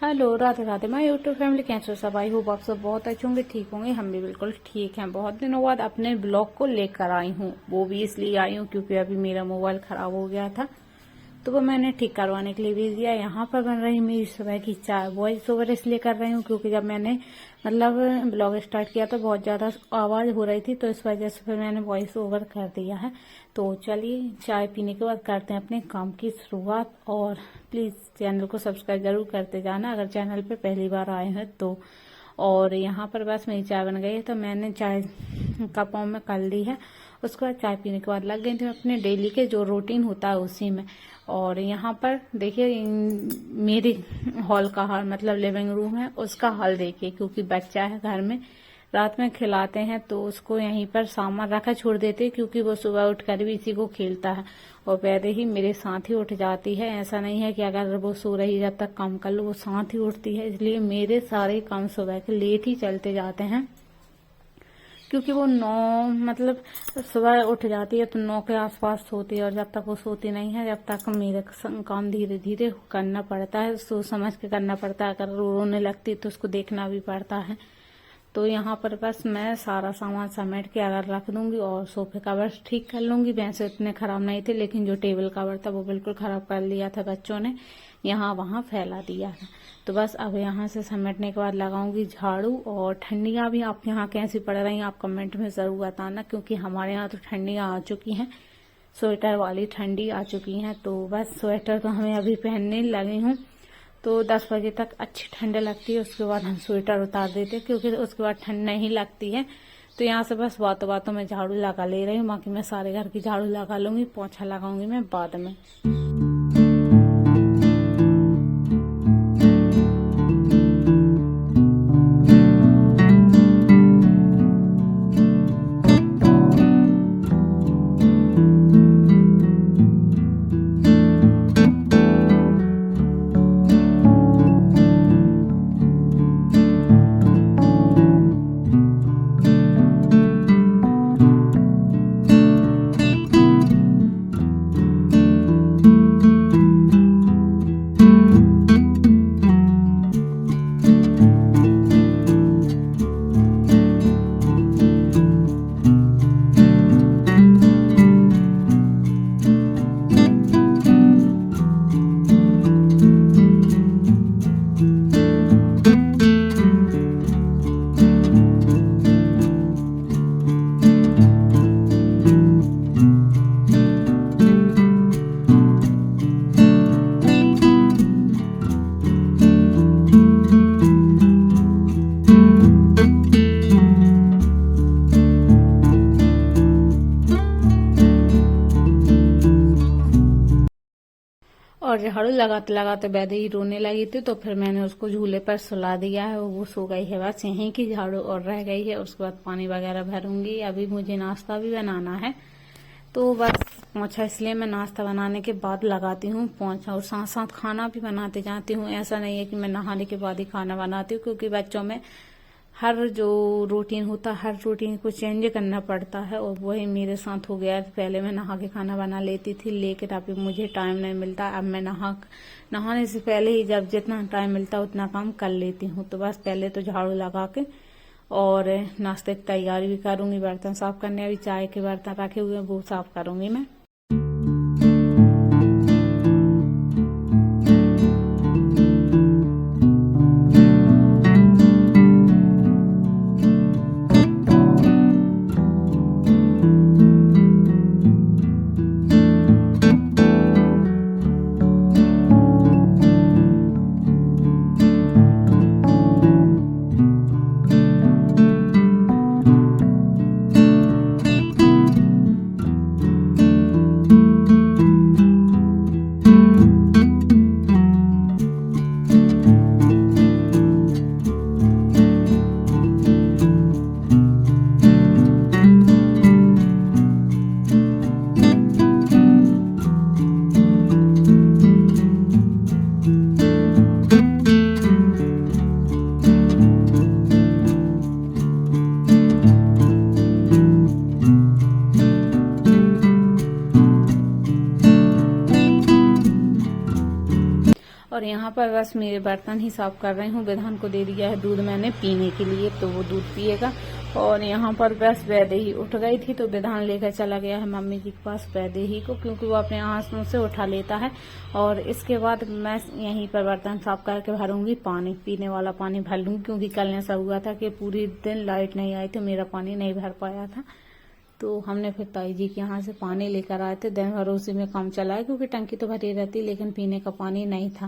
Hello, Radhe Radhe my YouTube family. कैसे हो सब? आई होप आप सब बहुत अच्छे होंगे, ठीक होंगे। हम भी बिल्कुल ठीक हैं। बहुत दिनों बाद अपने ब्लॉग को लेकर आई हूँ। वो भी इसलिए आई हूँ क्योंकि अभी मेरा मोबाइल खराब हो गया था, तो वो मैंने ठीक करवाने के लिए भेज दिया। यहाँ पर बन रही मेरी सुबह की चाय। वॉइस ओवर इसलिए कर रही हूँ क्योंकि जब मैंने ब्लॉग स्टार्ट किया तो बहुत ज़्यादा आवाज़ हो रही थी, तो इस वजह से फिर मैंने वॉइस ओवर कर दिया है। तो चलिए, चाय पीने के बाद करते हैं अपने काम की शुरुआत। और प्लीज़ चैनल को सब्सक्राइब जरूर करते जाना अगर चैनल पे पहली बार आए हैं तो। और यहाँ पर बस मेरी चाय बन गई है, तो मैंने चाय कपों में कर ली है। उसके बाद चाय पीने के बाद लग गई थी अपने डेली के जो रूटीन होता है उसी में। और यहाँ पर देखिए मेरे हॉल का हाल, मतलब लिविंग रूम है उसका हाल देखिए, क्योंकि बच्चा है घर में, रात में खिलाते हैं तो उसको यहीं पर सामान रखा छोड़ देते हैं, क्योंकि वो सुबह उठकर भी इसी को खेलता है और पहले ही मेरे साथ ही उठ जाती है। ऐसा नहीं है कि अगर वो सो रही जब तक काम कर लो, वो साथ ही उठती है। इसलिए मेरे सारे काम सुबह के लेट ही चलते जाते हैं, क्योंकि वो 9 मतलब सुबह उठ जाती है तो 9 के आसपास सोती है, और जब तक वो सोती नहीं है जब तक मेरे काम धीरे धीरे करना पड़ता है, सोच समझ के करना पड़ता है। अगर रोने लगती है तो उसको देखना भी पड़ता है। तो यहाँ पर बस मैं सारा सामान समेट के अगर रख दूंगी और सोफे कवर ठीक कर लूंगी। वैसे इतने खराब नहीं थे, लेकिन जो टेबल कवर था वो बिल्कुल खराब कर लिया था बच्चों ने, यहाँ वहाँ फैला दिया था। तो बस अब यहाँ से समेटने के बाद लगाऊंगी झाड़ू। और ठंडियाँ भी आप यहाँ कैसी पड़ रही हैं आप कमेंट में ज़रूर बताना, क्योंकि हमारे यहाँ तो ठंडियाँ आ चुकी हैं, स्वेटर वाली ठंडी आ चुकी हैं। तो बस स्वेटर तो हमें अभी पहनने लगी हूँ, तो 10 बजे तक अच्छी ठंड लगती है, उसके बाद हम स्वेटर उतार देते हैं, क्योंकि उसके बाद ठंड नहीं लगती है। तो यहाँ से बस बातों बातों में झाड़ू लगा ले रही हूँ। बाकी मैं सारे घर की झाड़ू लगा लूंगी, पोछा लगाऊंगी मैं बाद में। और झाड़ू लगाते लगाते वैदे ही रोने लगी थी, तो फिर मैंने उसको झूले पर सुला दिया है, वो सो गई है। बस यहीं की झाड़ू और रह गई है, उसके बाद पानी वगैरह भरूंगी। अभी मुझे नाश्ता भी बनाना है, तो बस पोंछा इसलिए मैं नाश्ता बनाने के बाद लगाती हूँ पोंछा, और साथ साथ खाना भी बनाते जाती हूँ। ऐसा नहीं है कि मैं नहाने के बाद ही खाना बनाती हूँ, क्योंकि बच्चों में हर जो रूटीन होता है हर रूटीन को चेंज करना पड़ता है, और वही मेरे साथ हो गया। पहले मैं नहा के खाना बना लेती थी, लेकिन अभी मुझे टाइम नहीं मिलता। अब मैं नहाने से पहले ही जब जितना टाइम मिलता है उतना काम कर लेती हूँ। तो बस पहले तो झाड़ू लगा के और नाश्ते की तैयारी भी करूंगी। बर्तन साफ करने, अभी चाय के बर्तन रखे हुए हैं वो साफ करूंगी मैं। पर बस मेरे बर्तन ही साफ कर रही हूँ। विधान को दे दिया है दूध मैंने पीने के लिए, तो वो दूध पिएगा। और यहाँ पर बस वैदेही उठ गई थी तो विधान लेकर चला गया है मम्मी जी के पास वैदेही को, क्योंकि वो अपने आंसू से उठा लेता है। और इसके बाद मैं यहीं पर बर्तन साफ करके भरूंगी, पानी पीने वाला पानी भर लूंगी, क्योंकि कल ऐसा हुआ था कि पूरी दिन लाइट नहीं आई तो मेरा पानी नहीं भर पाया था। तो हमने फिर ताई जी के यहाँ से पानी लेकर आए थे, दिन भर उसी में काम चला है, क्योंकि टंकी तो भरी रहती लेकिन पीने का पानी नहीं था।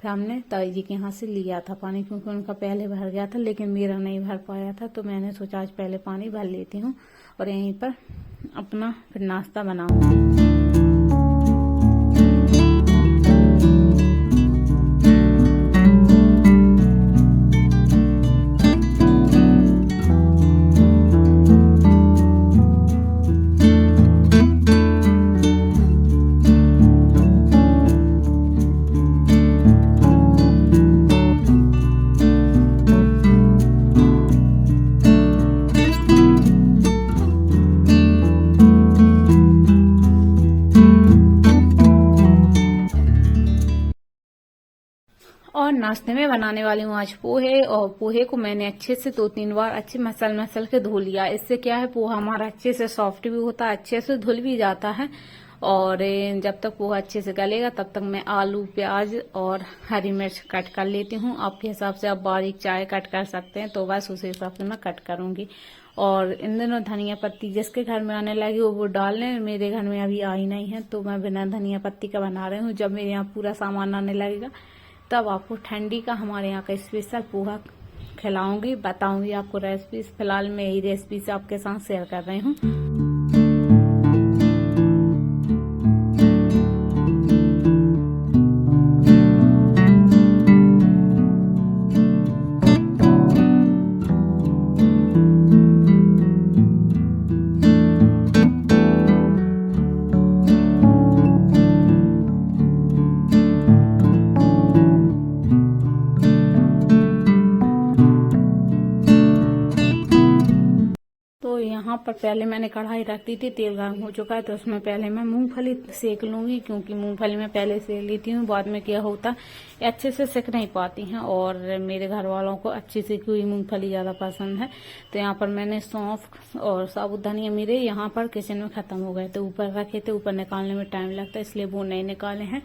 फिर हमने ताई जी के यहाँ से लिया था पानी, क्योंकि उनका पहले भर गया था लेकिन मेरा नहीं भर पाया था। तो मैंने सोचा आज पहले पानी भर लेती हूँ और यहीं पर अपना फिर नाश्ता बनाऊंगी। और नाश्ते में बनाने वाली हूँ आज पोहे, और पोहे को मैंने अच्छे से 2-3 बार अच्छे मसल के धो लिया। इससे क्या है, पोहा हमारा अच्छे से सॉफ्ट भी होता है, अच्छे से धुल भी जाता है। और जब तक पोहा अच्छे से गलेगा तब तक मैं आलू, प्याज और हरी मिर्च कट कर लेती हूँ। आपके हिसाब से आप बारीक चाहे कट कर सकते हैं, तो बस उस हिसाब से मैं कट करूंगी। और इन दिनों धनिया पत्ती जिसके घर में आने लगी वो डाल लें, मेरे घर में अभी आई नहीं है, तो मैं बिना धनिया पत्ती का बना रही हूँ। जब मेरे यहाँ पूरा सामान आने लगेगा तब आपको ठंडी का हमारे यहाँ का स्पेशल पोहा खिलाऊंगी, बताऊंगी आपको रेसिपी। फिलहाल मैं यही रेसिपी से आपके साथ शेयर कर रही हूँ। तो यहाँ पर पहले मैंने कढ़ाई रख दी थी, तेल गर्म हो चुका है, तो उसमें पहले मैं मूंगफली सेक लूंगी, क्योंकि मूंगफली मैं पहले सेक लेती हूँ, बाद में क्या होता है अच्छे से सेक नहीं पाती हैं। और मेरे घर वालों को अच्छी सेकी हुई मूंगफली ज़्यादा पसंद है। तो यहाँ पर मैंने सौंफ और साबुत धनिया मेरे यहाँ पर किचन में ख़त्म हो गए थे, ऊपर रखे थे, ऊपर निकालने में टाइम लगता है इसलिए वो नहीं निकाले हैं।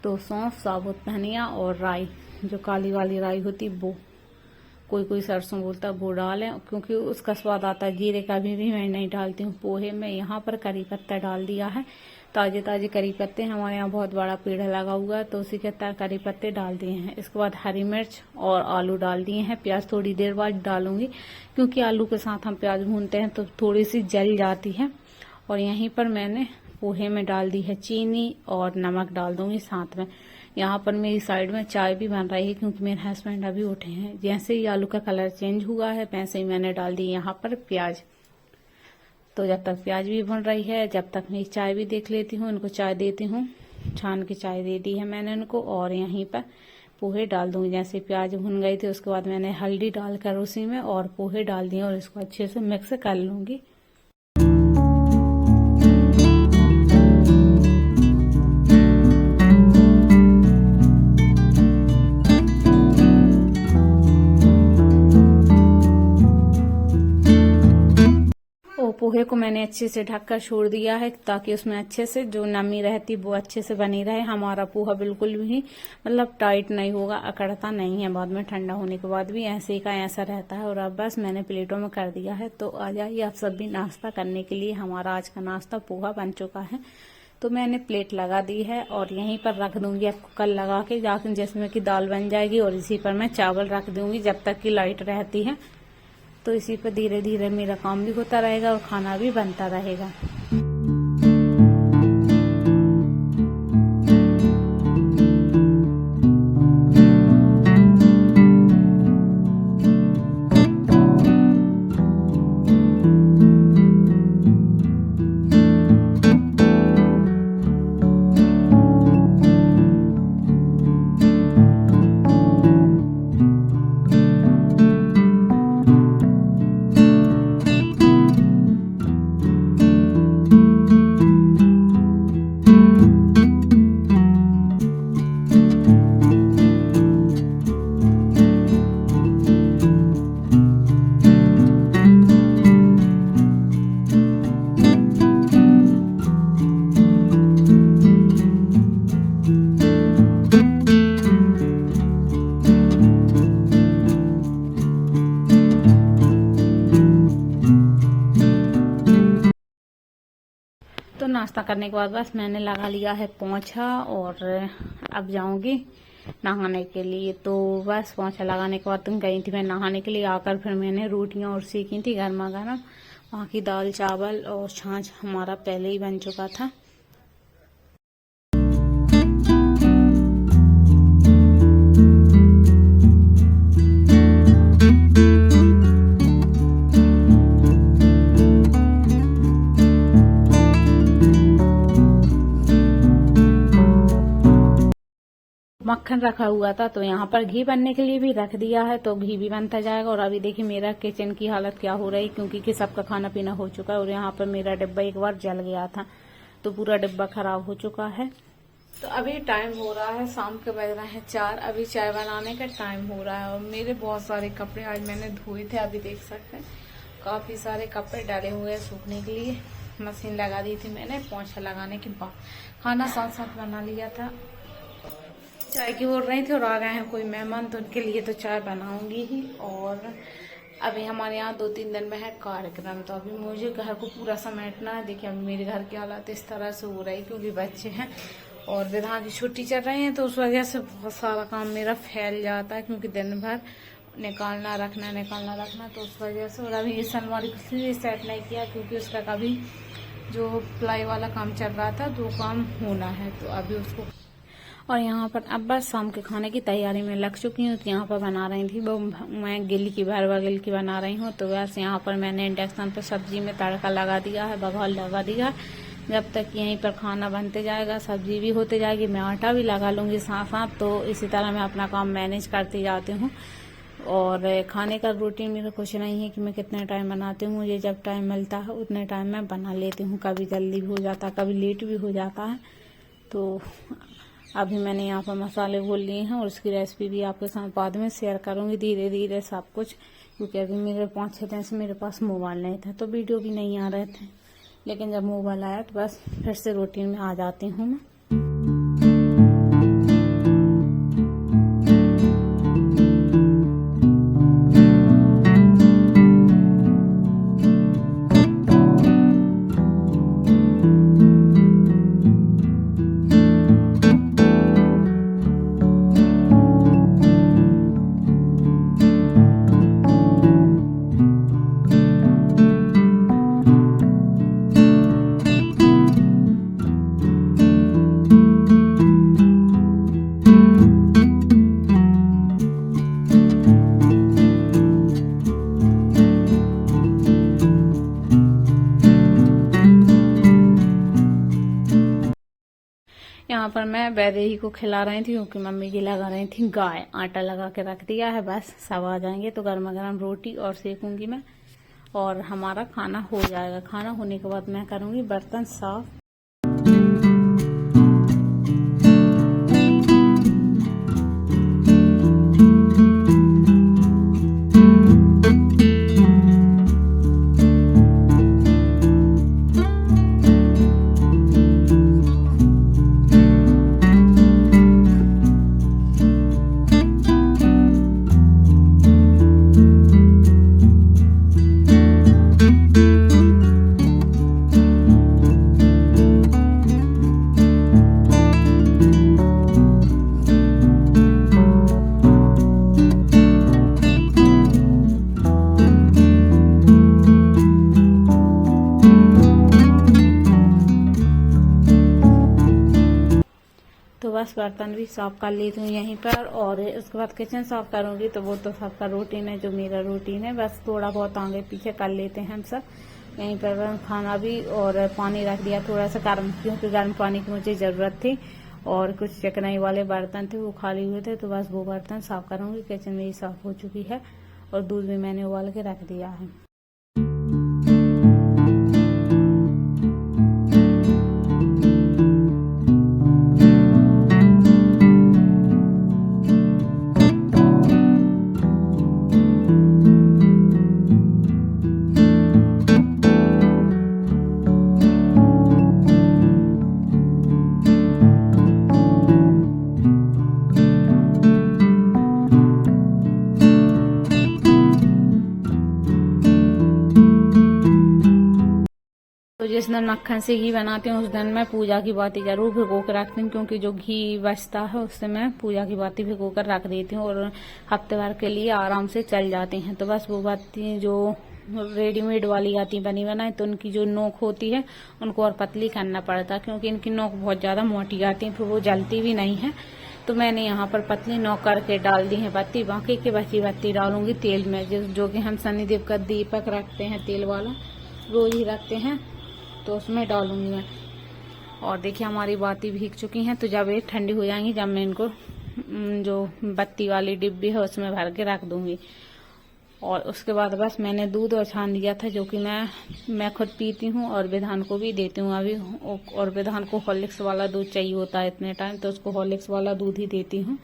तो सौंफ, साबुत धनिया और राई, जो काली वाली राई होती वो, कोई कोई सरसों बोलता है वो डालें, क्योंकि उसका स्वाद आता है। जीरे का भी मैं नहीं डालती हूँ पोहे में। यहाँ पर करी पत्ता डाल दिया है, ताजे ताजे करी पत्ते, हमारे यहाँ बहुत बड़ा पेड़ लगा हुआ है, तो उसी के करी पत्ते डाल दिए हैं। इसके बाद हरी मिर्च और आलू डाल दिए हैं। प्याज थोड़ी देर बाद डालूंगी, क्योंकि आलू के साथ हम प्याज भूनते हैं तो थोड़ी सी जल जाती है। और यहीं पर मैंने पोहे में डाल दी है चीनी और नमक डाल दूंगी साथ में। यहाँ पर मेरी साइड में चाय भी बन रही है, क्योंकि मेरे हस्बैंड अभी उठे हैं। जैसे ही आलू का कलर चेंज हुआ है वैसे ही मैंने डाल दी यहाँ पर प्याज। तो जब तक प्याज भी भुन रही है, जब तक मैं चाय भी देख लेती हूँ, इनको चाय देती हूँ। छान की चाय दे दी है मैंने इनको। और यहीं पर पोहे डाल दूंगी। जैसे प्याज भुन गई थी उसके बाद मैंने हल्दी डालकर उसी में और पोहे डाल दिए और इसको अच्छे से मिक्स कर लूंगी। पोहे को मैंने अच्छे से ढककर छोड़ दिया है, ताकि उसमें अच्छे से जो नमी रहती वो अच्छे से बनी रहे। हमारा पोहा बिल्कुल भी मतलब टाइट नहीं होगा, अकड़ता नहीं है। बाद में ठंडा होने के बाद भी ऐसे का ऐसा रहता है। और अब बस मैंने प्लेटों में कर दिया है। तो आ जाइए आप सब भी नाश्ता करने के लिए। हमारा आज का नाश्ता पोहा बन चुका है। तो मैंने प्लेट लगा दी है और यहीं पर रख दूंगी आपको कल लगा के, जाकर जिसमें कि दाल बन जाएगी। और इसी पर मैं चावल रख दूंगी जब तक कि लाइट रहती है। तो इसी पर धीरे धीरे मेरा काम भी होता रहेगा और खाना भी बनता रहेगा। नाश्ता करने के बाद बस मैंने लगा लिया है पोंछा और अब जाऊंगी नहाने के लिए। तो बस पोंछा लगाने के बाद तुम गई थी मैं नहाने के लिए। आकर फिर मैंने रोटियां और सेकी थी गर्मा गर्म। वहाँ की दाल चावल और छाछ हमारा पहले ही बन चुका था। मक्खन रखा हुआ था तो यहाँ पर घी बनने के लिए भी रख दिया है, तो घी भी बनता जाएगा। और अभी देखिए मेरा किचन की हालत क्या हो रही, क्योंकि कि सबका खाना पीना हो चुका है और यहाँ पर मेरा डिब्बा एक बार जल गया था तो पूरा डिब्बा खराब हो चुका है। तो अभी टाइम हो रहा है, शाम के बज रहे हैं 4। अभी चाय बनाने का टाइम हो रहा है और मेरे बहुत सारे कपड़े आज मैंने धोए थे। अभी देख सकते हैं काफी सारे कपड़े डाले हुए हैं सूखने के लिए। मशीन लगा दी थी मैंने पोंछा लगाने के बाद। खाना साथ साथ बना लिया था। चाय की बोल रही थी और आ गए हैं कोई मेहमान, तो उनके लिए तो चाय बनाऊंगी ही। और अभी हमारे यहाँ 2-3 दिन में है कार्यक्रम, तो अभी मुझे घर को पूरा समेटना है। देखिए अभी मेरे घर की हालत इस तरह से हो रही क्योंकि बच्चे हैं और विधान की छुट्टी चल रही है, तो उस वजह से बहुत सारा काम मेरा फैल जाता है क्योंकि दिन भर निकालना रखना, तो उस वजह से। और अभी इस अलमारी को सेट नहीं किया क्योंकि उसका कभी जो प्लाई वाला काम चल रहा था तो काम होना है, तो अभी उसको। और यहाँ पर अब बस शाम के खाने की तैयारी में लग चुकी हूँ। तो यहाँ पर बना रही थी वो मैं भरवा गिल की बना रही हूँ। तो बस यहाँ पर मैंने इंडक्शन पर सब्जी में तड़का लगा दिया है, बघार लगा दिया। जब तक यहीं पर खाना बनते जाएगा, सब्जी भी होते जाएगी, मैं आटा भी लगा लूँगी साथ साथ। तो इसी तरह मैं अपना काम मैनेज करती जाती हूँ। और खाने का रूटीन मेरा कुछ नहीं है कि मैं कितने टाइम बनाती हूँ, मुझे जब टाइम मिलता है उतने टाइम मैं बना लेती हूँ। कभी जल्दी भी हो जाता है, कभी लेट भी हो जाता है। तो अभी मैंने यहाँ पर मसाले घोल लिए हैं और उसकी रेसिपी भी आपके साथ बाद में शेयर करूँगी धीरे धीरे सब कुछ, क्योंकि अभी मेरे 5-6 दिन से मेरे पास मोबाइल नहीं था तो वीडियो भी नहीं आ रहे थे। लेकिन जब मोबाइल आया तो बस फिर से रूटीन में आ जाती हूँ मैं। यहाँ पर मैं वैदेही को खिला रही थी क्योंकि मम्मी की लगा रही थी गाय। आटा लगा के रख दिया है, बस सब आ जाएंगे तो गर्मा गर्म रोटी और सेकूंगी मैं और हमारा खाना हो जाएगा। खाना होने के बाद मैं करूंगी बर्तन साफ। तो बस बर्तन भी साफ कर लेती हूँ यहीं पर और उसके बाद किचन साफ करूँगी। तो वो तो सबका रूटीन है, जो मेरा रूटीन है, बस थोड़ा बहुत आगे पीछे कर लेते हैं हम सब। यहीं पर खाना भी और पानी रख दिया थोड़ा सा गर्म, क्योंकि गर्म पानी की मुझे ज़रूरत थी। और कुछ चिकनाई वाले बर्तन थे वो खाली हुए थे, तो बस वो बर्तन साफ करूँगी। किचन मेरी साफ हो चुकी है और दूध भी मैंने उबाल के रख दिया है। जिस दिन मक्खन से घी बनाती हूँ उस दिन मैं पूजा की बाती जरूर भिगो कर रखती हूँ, क्योंकि जो घी बचता है उससे मैं पूजा की बाती भिगो कर रख देती हूँ और हफ्ते भर के लिए आराम से चल जाती हैं। तो बस वो बाती जो रेडीमेड वाली आती बनी बनाई, तो उनकी जो नोक होती है उनको और पतली करना पड़ता है, क्योंकि इनकी नोक बहुत ज़्यादा मोटी आती है, फिर वो जलती भी नहीं है। तो मैंने यहाँ पर पतली नोक करके डाल दी है बत्ती। बाकी की बची बत्ती डालूंगी तेल में, जो कि हम शनिदेव का दीपक रखते हैं तेल वाला, रोज ही रखते हैं, तो उसमें डालूंगी मैं। और देखिए हमारी बाती भीग चुकी हैं, तो जब ये ठंडी हो जाएंगी, जब मैं इनको जो बत्ती वाली डिब्बी है उसमें भर के रख दूंगी। और उसके बाद बस मैंने दूध और छान दिया था, जो कि मैं खुद पीती हूँ और विधान को भी देती हूँ अभी। और विधान को हॉर्लिक्स वाला दूध चाहिए होता है इतने टाइम, तो उसको हॉर्लिक्स वाला दूध ही देती हूँ।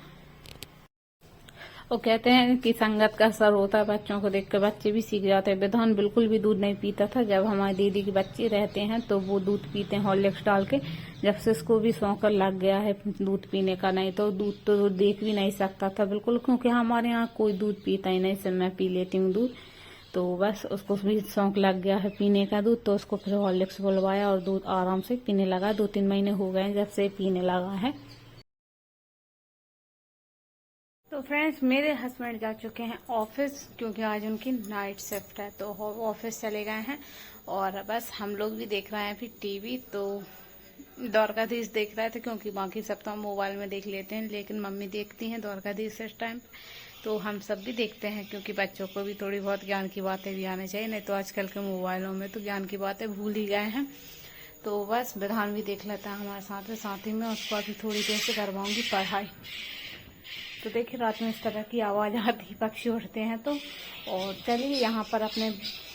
वो कहते हैं कि संगत का असर होता है, बच्चों को देख कर बच्चे भी सीख जाते हैं। विधान बिल्कुल भी दूध नहीं पीता था, जब हमारी दीदी के बच्चे रहते हैं तो वो दूध पीते हैं हॉर्लिक्स डाल के। जब से इसको भी शौक लग गया है दूध पीने का, नहीं तो दूध तो देख भी नहीं सकता था बिल्कुल, क्योंकि हमारे यहाँ कोई दूध पीता ही नहीं, सिर्फ मैं पी लेती हूँ दूध। तो बस उसको भी शौक लग गया है पीने का दूध, तो उसको फिर हॉर्लिक्स बुलवाया और दूध आराम से पीने लगा। 2-3 महीने हो गए जब से पीने लगा है। तो फ्रेंड्स, मेरे हस्बैंड जा चुके हैं ऑफिस, क्योंकि आज उनकी नाइट शिफ्ट है, तो ऑफिस चले गए हैं। और बस हम लोग भी देख रहे हैं अभी टीवी। तो द्वारकाधीश देख रहे थे, क्योंकि बाकी सब तो हम मोबाइल में देख लेते हैं, लेकिन मम्मी देखती हैं द्वारकाधीश इस टाइम। तो हम सब भी देखते हैं, क्योंकि बच्चों को भी थोड़ी बहुत ज्ञान की बातें भी आनी चाहिए, नहीं तो आजकल के मोबाइलों में तो ज्ञान की बातें भूल ही गए हैं। तो बस विधान भी देख लेता है हमारे साथ ही में उसको अभी थोड़ी देर से करवाऊंगी पढ़ाई। तो देखिए रात में इस तरह की आवाज़ आती, पक्षी उड़ते हैं। तो और चलिए यहाँ पर अपने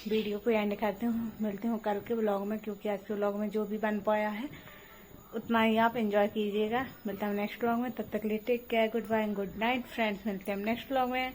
वीडियो को एंड करती हूँ, मिलती हूँ कल के ब्लॉग में, क्योंकि आज के ब्लॉग में जो भी बन पाया है उतना ही आप एंजॉय कीजिएगा। मिलता हूँ नेक्स्ट ब्लॉग में, तब तक लिए take care, good bye and good night friends. मिलते हैं नेक्स्ट ब्लॉग में।